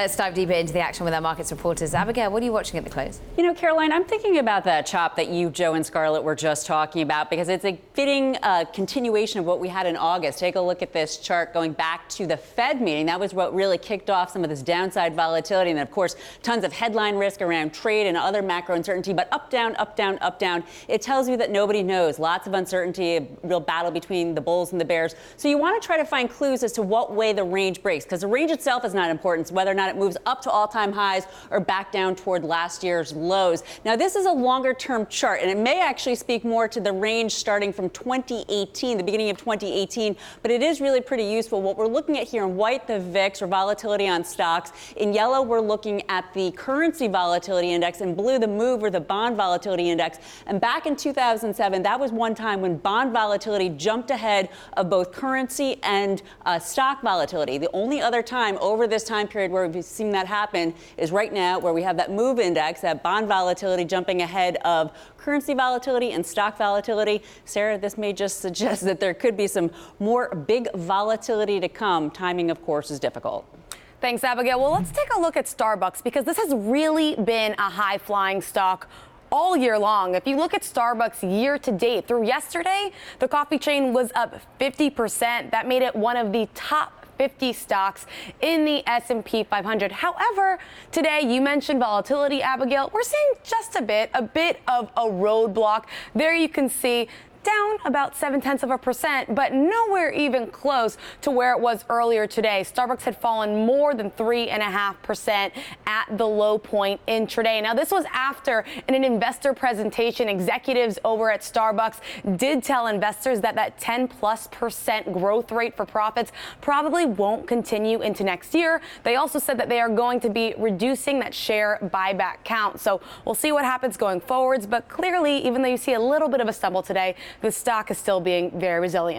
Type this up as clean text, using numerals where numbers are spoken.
Let's dive deeper into the action with our markets reporters. Abigail, what are you watching at the close? You know, Caroline, I'm thinking about that chop that you, Joe, and Scarlett were just talking about because it's a fitting continuation of what we had in August. Take a look at this chart going back to the Fed meeting. That was what really kicked off some of this downside volatility. And then, of course, tons of headline risk around trade and other macro uncertainty. But up, down, up, down, up, down. It tells you that nobody knows. Lots of uncertainty, a real battle between the bulls and the bears. So you want to try to find clues as to what way the range breaks, because the range itself is not important. It's whether or not it moves up to all-time highs or back down toward last year's lows. Now, this is a longer-term chart, and it may actually speak more to the range starting from 2018, the beginning of 2018, but it is really pretty useful. What we're looking at here in white, the VIX, or volatility on stocks. In yellow, we're looking at the currency volatility index. In blue, the MOVE, or the bond volatility index. And back in 2007, that was one time when bond volatility jumped ahead of both currency and stock volatility. The only other time over this time period where we've seen that happen is right now, where we have that MOVE index, that bond volatility jumping ahead of currency volatility and stock volatility. Sarah, this may just suggest that there could be some more big volatility to come. Timing, of course, is difficult. Thanks, Abigail. Well, let's take a look at Starbucks, because this has really been a high-flying stock all year long. If you look at Starbucks year to date, through yesterday, the coffee chain was up 50%. That made it one of the top 50 stocks in the S&P 500. However, today, you mentioned volatility, Abigail. We're seeing just a bit of a roadblock. There you can see down about 0.7%, but nowhere even close to where it was earlier today. Starbucks had fallen more than 3.5% at the low point intraday. Now, this was after, in an investor presentation, executives over at Starbucks did tell investors that that 10+% growth rate for profits probably won't continue into next year. They also said that they are going to be reducing that share buyback count. So we'll see what happens going forwards. But clearly, even though you see a little bit of a stumble today, the stock is still being very resilient.